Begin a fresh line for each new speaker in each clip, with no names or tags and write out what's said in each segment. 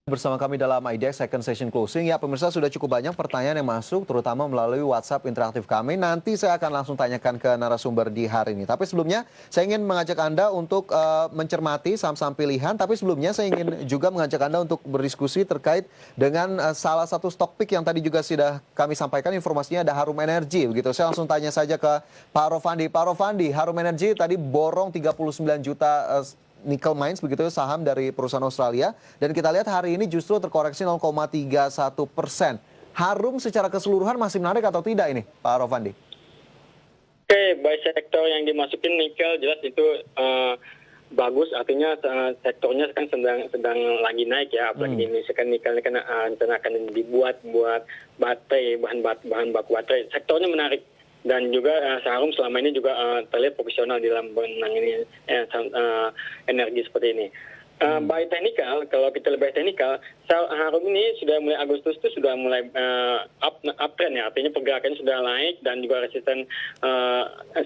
Bersama kami dalam IDX Second Session Closing. Ya pemirsa, sudah cukup banyak pertanyaan yang masuk terutama melalui WhatsApp interaktif kami. Nanti saya akan langsung tanyakan ke narasumber di hari ini. Tapi sebelumnya saya ingin mengajak Anda untuk mencermati saham-saham pilihan. Tapi sebelumnya saya ingin juga mengajak Anda untuk berdiskusi terkait dengan salah satu stock pick yang tadi juga sudah kami sampaikan. Informasinya ada Harum Energy. Begitu. Saya langsung tanya saja ke Pak Rofandi. Pak Rofandi, Harum Energy tadi borong 39 juta Nickel Mines begitu saham dari perusahaan Australia, dan kita lihat hari ini justru terkoreksi 0,31%. Harum secara keseluruhan masih menarik atau tidak ini Pak Rofandi?
Oke, baik sektor yang dimasukin nikel jelas itu bagus, artinya sektornya kan sedang lagi naik ya, apalagi di Indonesia kan nikel kan rencana akan dibuat buat baterai, bahan baku baterai. Sektornya menarik. Dan juga Harum selama ini juga terlihat profesional di dalam menangani energi seperti ini. By technical, kalau kita lebih teknikal, Harum ini sudah mulai Agustus itu sudah mulai uptrend ya, artinya pergerakannya sudah naik dan juga resisten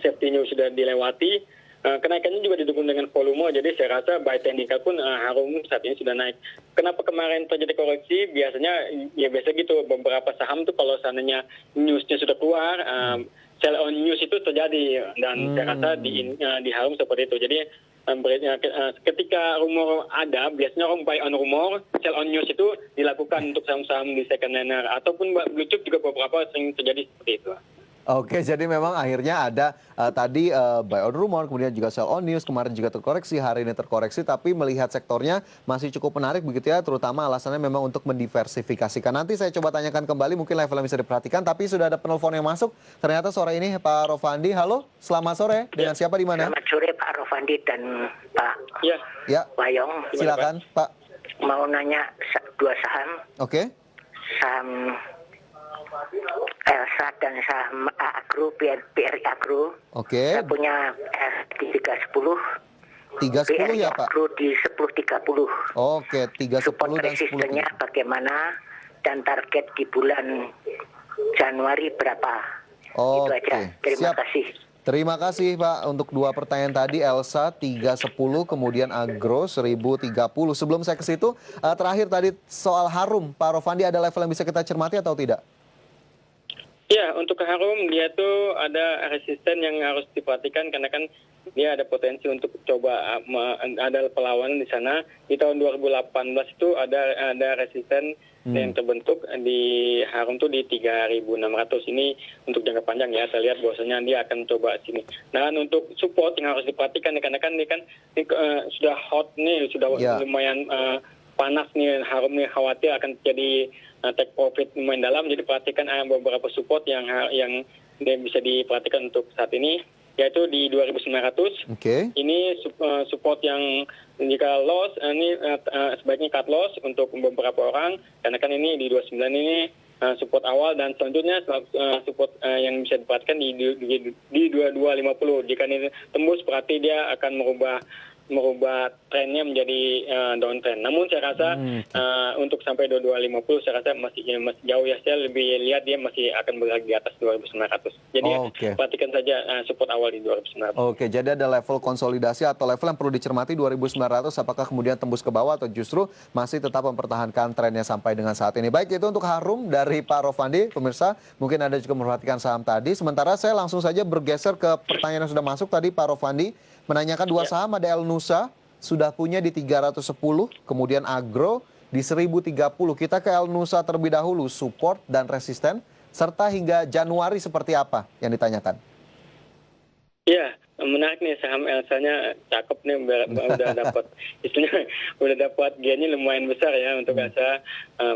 safety-nya sudah dilewati. Kenaikannya juga didukung dengan volume, jadi saya rasa by technical pun Harum saat ini sudah naik. Kenapa kemarin terjadi koreksi? Biasanya ya biasa gitu, beberapa saham tuh kalau seandainya newsnya sudah keluar, sell on news itu terjadi, dan saya rasa di Harum seperti itu. Jadi ketika rumor ada, biasanya orang buy on rumor, sell on news itu dilakukan untuk saham-saham di second liner ataupun blue chip juga beberapa sering terjadi seperti itu.
Oke, jadi memang akhirnya ada tadi buy on rumor, kemudian juga sell on news, kemarin juga terkoreksi, hari ini terkoreksi, tapi melihat sektornya masih cukup menarik begitu ya, terutama alasannya memang untuk mendiversifikasikan. Nanti saya coba tanyakan kembali, mungkin level yang bisa diperhatikan, tapi sudah ada penelpon yang masuk, ternyata sore ini Pak Rofandi. Halo, selamat sore, dengan siapa di mana?
Selamat sore Pak Rofandi dan Pak Wayong.
Silakan Pak.
Mau nanya dua saham.
Oke.
Saham Elsa dan saham Agro, BRI Agro.
Oke.
Saya punya S310.
310 ya Pak?
Agro di 1030.
Oke, 310
Support
dan 10.
resistennya bagaimana dan target di bulan Januari berapa? Itu aja. Terima kasih.
Terima kasih Pak untuk dua pertanyaan tadi. Elsa 310, kemudian Agro 1030. Sebelum saya ke situ, terakhir tadi soal Harum, Pak Rofandi, ada level yang bisa kita cermati atau tidak?
Ya, untuk Harum dia tuh ada resisten yang harus diperhatikan karena kan dia ada potensi untuk coba ada perlawanan di sana. Di tahun 2018 itu ada resisten yang terbentuk di Harum tuh di 3.600. Ini untuk jangka panjang ya. Saya lihat bahwasanya dia akan coba sini. Nah, untuk support yang harus diperhatikan karena kan ini sudah hot nih, sudah lumayan panas nih. Harum nih khawatir akan jadi take profit lumayan dalam, jadi perhatikan beberapa support yang bisa diperhatikan untuk saat ini, yaitu di 2.900. Ini support yang jika loss, ini sebaiknya cut loss untuk beberapa orang, karena kan ini di 29 ini support awal, dan selanjutnya support yang bisa diperhatikan di 2250. Jika ini tembus berarti dia akan merubah trennya menjadi downtrend. Namun saya rasa untuk sampai 2250 saya rasa masih jauh ya. Saya lebih lihat dia masih akan berada di atas 2.900. Jadi perhatikan saja support awal di 2.900.
Oke, jadi ada level konsolidasi atau level yang perlu dicermati 2.900, apakah kemudian tembus ke bawah atau justru masih tetap mempertahankan trennya sampai dengan saat ini. Baik, itu untuk Harum dari Pak Rofandi. Pemirsa, mungkin Anda juga memperhatikan saham tadi. Sementara saya langsung saja bergeser ke pertanyaan yang sudah masuk tadi. Pak Rofandi menanyakan dua saham, ada El Nusa sudah punya di 310, kemudian Agro di 1030. Kita ke El Nusa terlebih dahulu, support dan resisten, serta hingga Januari seperti apa yang ditanyakan?
Ya, menarik nih saham Elsa-nya, cakep nih, udah dapat istilahnya udah dapat gainnya lumayan besar ya untuk Elsa.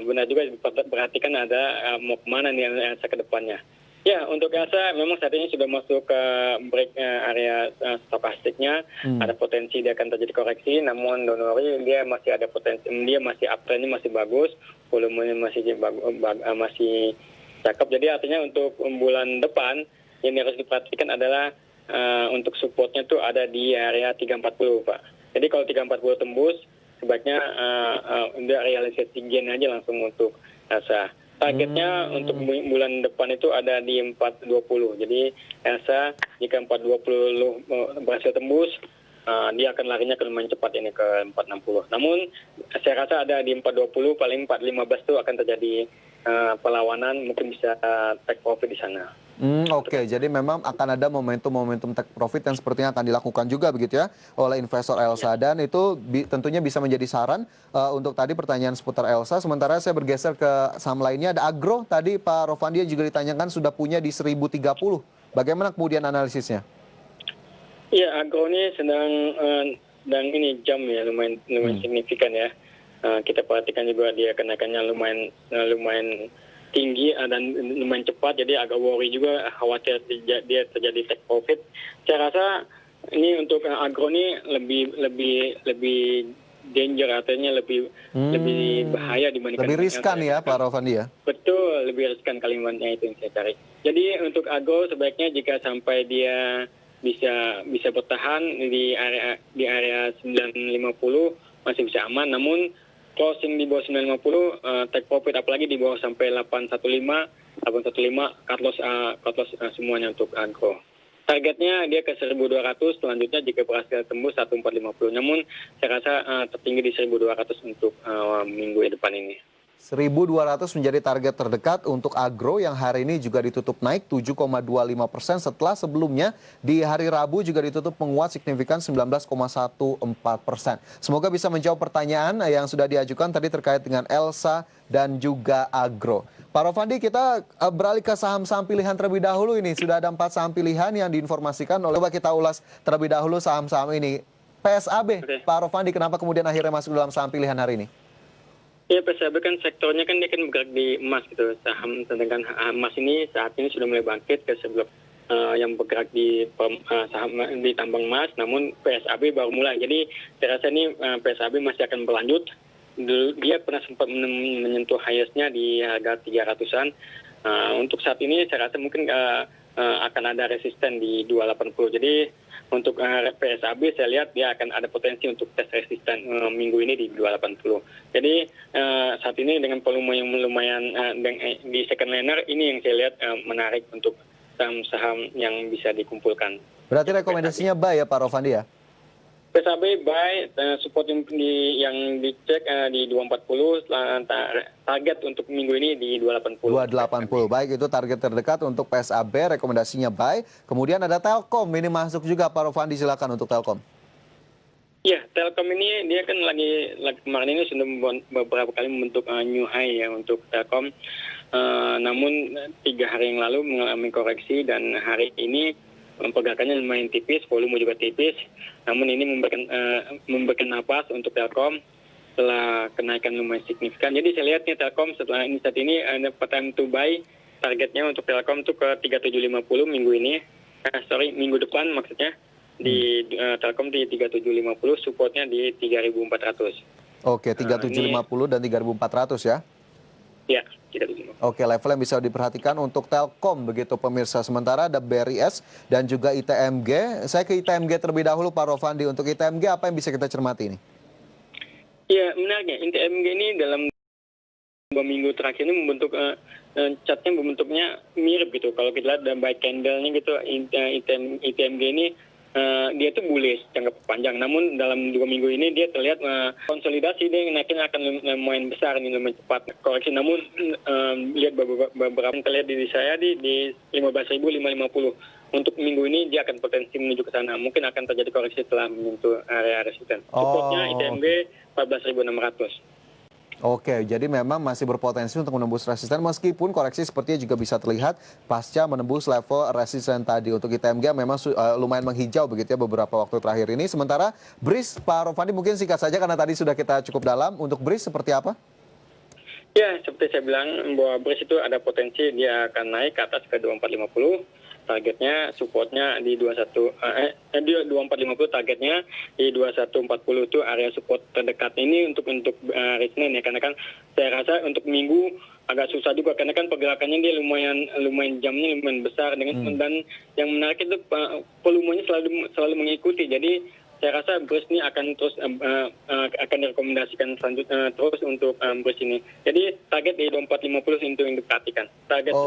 Benar juga diperhatikan ada mau kemana nih Elsa ke depannya. Ya, untuk Elsa memang saat ini sudah masuk ke break area stokastiknya. Ada potensi dia akan terjadi koreksi, namun Januari dia masih ada potensi, dia masih uptrendnya masih bagus, volumenya masih cakep. Jadi artinya untuk bulan depan yang harus diperhatikan adalah untuk supportnya tuh ada di area 340 Pak. Jadi kalau 340 tembus, sebaiknya udah realisasi gain aja langsung untuk Elsa. Targetnya untuk bulan depan itu ada di 420. Jadi Elsa jika 420 berhasil tembus, dia akan larinya ke lumayan cepat ini ke 460. Namun saya rasa ada di 420 paling 415 itu akan terjadi perlawanan, mungkin bisa take profit di sana.
Oke, jadi memang akan ada momentum-momentum take profit yang sepertinya akan dilakukan juga begitu ya oleh investor Elsa, dan itu tentunya bisa menjadi saran untuk tadi pertanyaan seputar Elsa. Sementara saya bergeser ke saham lainnya, ada Agro. Tadi Pak Rovandia juga ditanyakan sudah punya di 1030. Bagaimana kemudian analisisnya?
Iya, Agro ini sedang ini jam ya lumayan signifikan ya. Kita perhatikan juga dia kenaikannya lumayan tinggi dan lumayan cepat, jadi agak worry juga, khawatir dia terjadi take profit. Saya rasa ini untuk Agro ini lebih danger, artinya lebih bahaya dibandingkan
lebih riskan ya Pak Rovandia.
Betul, lebih riskan kalimatnya itu yang saya cari. Jadi untuk Agro sebaiknya jika sampai dia bisa bertahan di area 950 masih bisa aman, namun closing di bawah 950 take profit, apalagi di bawah sampai 815 cut loss semuanya untuk Agro. Targetnya dia ke 1.200, selanjutnya jika berhasil tembus 1.450. Namun saya rasa tertinggi di 1.200 untuk minggu depan ini.
1.200 menjadi target terdekat untuk Agro yang hari ini juga ditutup naik 7,25% setelah sebelumnya di hari Rabu juga ditutup menguat signifikan 19,14%. Semoga bisa menjawab pertanyaan yang sudah diajukan tadi terkait dengan Elsa dan juga Agro. Pak Rovandi, kita beralih ke saham-saham pilihan terlebih dahulu ini. Sudah ada 4 saham pilihan yang diinformasikan. Coba kita ulas terlebih dahulu saham-saham ini. PSAB, Pak Rovandi, kenapa kemudian akhirnya masuk dalam saham pilihan hari ini?
Ya, PSAB kan sektornya kan dia kan bergerak di emas gitu. Saham tentang emas ini saat ini sudah mulai bangkit ke sebelum yang bergerak di saham di tambang emas, namun PSAB baru mulai. Jadi saya rasa ini PSAB masih akan berlanjut. Dulu dia pernah sempat menyentuh highest-nya di harga 300-an. Untuk saat ini saya rasa mungkin akan ada resisten di 280. Jadi untuk PSAB saya lihat dia akan ada potensi untuk tes resisten minggu ini di 280. Jadi saat ini dengan volume yang lumayan di second liner ini yang saya lihat menarik untuk saham-saham yang bisa dikumpulkan.
Berarti rekomendasinya buy ya Pak Rovandi ya?
PSAB buy, support yang dicek di 240, target untuk minggu ini di 280.
280, baik, itu target terdekat untuk PSAB, rekomendasinya buy. Kemudian ada Telkom, ini masuk juga Pak Rovandi, silakan untuk Telkom.
Ya, Telkom ini dia kan lagi kemarin ini sudah beberapa kali membentuk new high ya untuk Telkom. Namun 3 hari yang lalu mengalami koreksi dan hari ini pergerakannya lumayan tipis, volume juga tipis. Namun ini memberikan napas untuk Telkom setelah kenaikan lumayan signifikan. Jadi saya lihat nih Telkom setelah ini saat ini ada time to buy, targetnya untuk Telkom itu ke 3750 minggu ini. Minggu depan maksudnya di Telkom di 3750, supportnya di 3400.
Oke, 3750 dan 3400 ya.
Ya, 3750.
Oke, level yang bisa diperhatikan untuk Telkom begitu pemirsa. Sementara ada BRIS dan juga ITMG. Saya ke ITMG terlebih dahulu Pak Rovandi. Untuk ITMG apa yang bisa kita cermati ini?
Ya, menariknya ITMG ini dalam 2 minggu terakhir ini membentuk chartnya bentuknya mirip gitu. Kalau kita lihat dalam buy candle-nya gitu, ITMG ini dia tuh bullish jangka panjang. Namun dalam 2 minggu ini dia terlihat konsolidasi, dia naiknya akan lumayan besar ini, lumayan cepat koreksi. Namun lihat beberapa yang terlihat di saya di 15.550. Untuk minggu ini dia akan potensi menuju ke sana. Mungkin akan terjadi koreksi setelah menyentuh area resisten. Supportnya ITMG 14.600.
Oke, jadi memang masih berpotensi untuk menembus resisten meskipun koreksi sepertinya juga bisa terlihat pasca menembus level resisten tadi. Untuk ITMG memang lumayan menghijau begitu ya beberapa waktu terakhir ini. Sementara BRIS, Pak Rovandi mungkin singkat saja karena tadi sudah kita cukup dalam. Untuk BRIS seperti apa?
Ya, seperti saya bilang bahwa BRIS itu ada potensi dia akan naik ke atas ke 2450. Targetnya, supportnya di 2450, targetnya di 2140 itu area support terdekat. Ini untuk Senin ya, karena kan saya rasa untuk minggu agak susah juga karena kan pergerakannya dia lumayan jamnya lumayan besar dengan dan yang menarik itu volumenya selalu mengikuti. Jadi saya rasa BRIS ini akan terus akan direkomendasikan selanjutnya terus untuk BRIS ini. Jadi target di 2450 itu yang diperhatikan. Target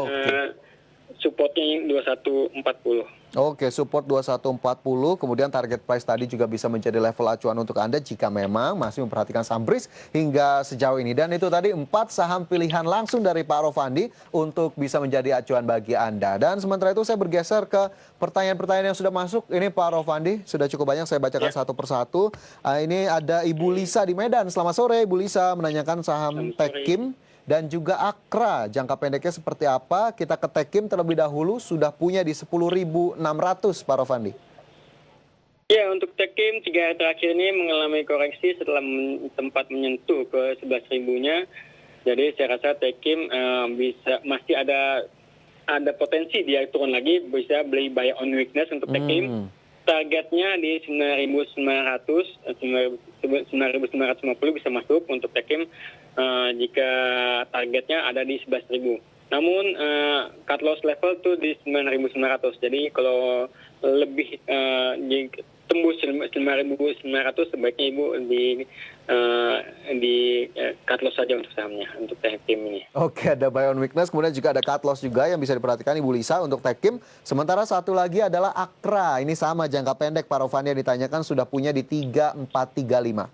supportnya 2140.
Oke, support 2140, kemudian target price tadi juga bisa menjadi level acuan untuk Anda jika memang masih memperhatikan saham BRIS hingga sejauh ini. Dan itu tadi 4 saham pilihan langsung dari Pak Rofandi untuk bisa menjadi acuan bagi Anda. Dan sementara itu saya bergeser ke pertanyaan-pertanyaan yang sudah masuk. Ini Pak Rofandi, sudah cukup banyak saya bacakan satu persatu. Ini ada Ibu Lisa di Medan. Selamat sore Ibu Lisa, menanyakan saham Tekim dan juga Akra, jangka pendeknya seperti apa? Kita ke Tekim terlebih dahulu, sudah punya di 10.600 Pak Rofandi.
Ya, untuk Tekim 3 hari terakhir ini mengalami koreksi setelah sempat menyentuh ke 11.000-nya. Jadi saya rasa Tekim masih ada potensi dia turun lagi, bisa beli buy on weakness untuk Tekim. Targetnya di 9.950 bisa masuk untuk Tekim jika targetnya ada di 11.000. Namun cut loss level tuh di 9.900. Jadi kalau lebih tembus 9.900 sebaiknya Ibu di cut loss saja untuk sahamnya, untuk Tekim ini.
Oke, ada buy on weakness, kemudian juga ada cut loss juga yang bisa diperhatikan Ibu Lisa untuk Tekim. Sementara satu lagi adalah Akra. Ini sama jangka pendek Pak Rofandi yang ditanyakan sudah punya di 3435.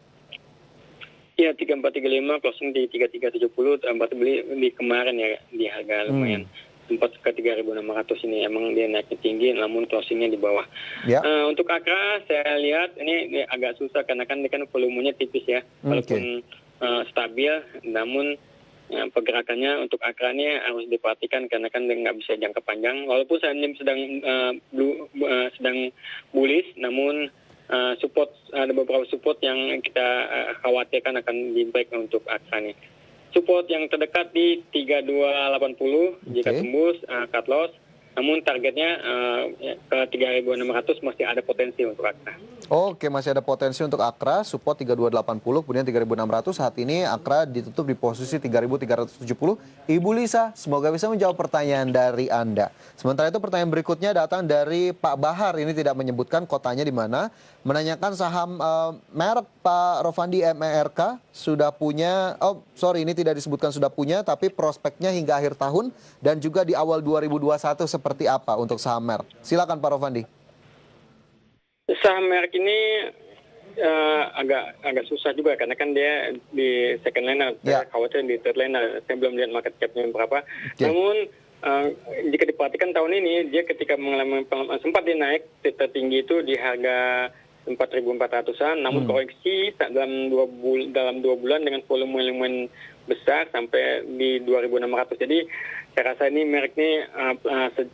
Ya, 3435, closing di 3370, tempat beli di kemarin ya, di harga lumayan. Sempat ke 3.600 ini, emang dia naiknya tinggi, namun closingnya di bawah.
Ya.
Untuk Akra, saya lihat ini agak susah, karena kan volumenya tipis ya, walaupun stabil, namun pergerakannya untuk Akra ini harus diperhatikan, karena kan dia nggak bisa jangka panjang. Walaupun saat ini sedang bullish, namun ada beberapa support yang kita khawatirkan akan di break untuk Akra nih. Support yang terdekat di 3280 jika tembus cut loss. Namun targetnya ke 3.600 masih ada potensi untuk Akra.
Oke, masih ada potensi untuk Akra, support 3280, kemudian 3.600. Saat ini Akra ditutup di posisi 3.370. Ibu Lisa, semoga bisa menjawab pertanyaan dari Anda. Sementara itu pertanyaan berikutnya datang dari Pak Bahar. Ini tidak menyebutkan kotanya di mana. Menanyakan saham merek Pak Rofandi MERK sudah punya, ini tidak disebutkan sudah punya, tapi prospeknya hingga akhir tahun dan juga di awal 2021 seperti apa untuk saham merek? Silakan Pak Rofandi.
Saham merek ini agak susah juga, karena kan dia di second liner, saya khawatir di third liner, saya belum lihat market cap-nya berapa. Namun jika diperhatikan tahun ini, dia ketika mengalami sempat dia naik tertinggi itu di harga 4.400-an, namun koreksi dalam 2 bulan dengan volume yang besar sampai di 2.600. Jadi saya rasa ini merek ini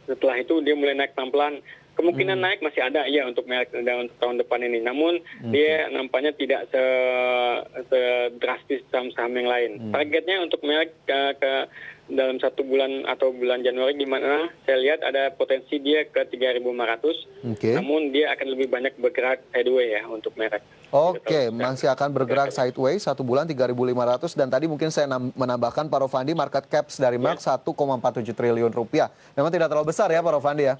setelah itu dia mulai naik pelan-pelan. Kemungkinan naik masih ada ya untuk merek untuk tahun depan ini. Namun dia nampaknya tidak sedrastis saham-saham yang lain. Targetnya untuk merek ke dalam 1 bulan atau bulan Januari, di mana saya lihat ada potensi dia ke 3.500. Namun dia akan lebih banyak bergerak sideways ya untuk merek.
Oke, masih akan bergerak sideways 1 bulan 3.500, dan tadi mungkin saya menambahkan Pak Rofandi market caps dari Merck 1,47 triliun rupiah. Memang tidak terlalu besar ya Pak Rofandi ya?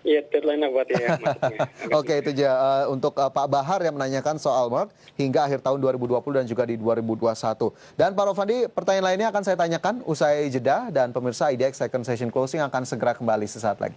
Iya, deadline berarti ya.
Oke, itu aja untuk Pak Bahar yang menanyakan soal Merck hingga akhir tahun 2020 dan juga di 2021. Dan Pak Rofandi, pertanyaan lainnya akan saya tanyakan usai jeda, dan pemirsa IDX Second Session Closing akan segera kembali sesaat lagi.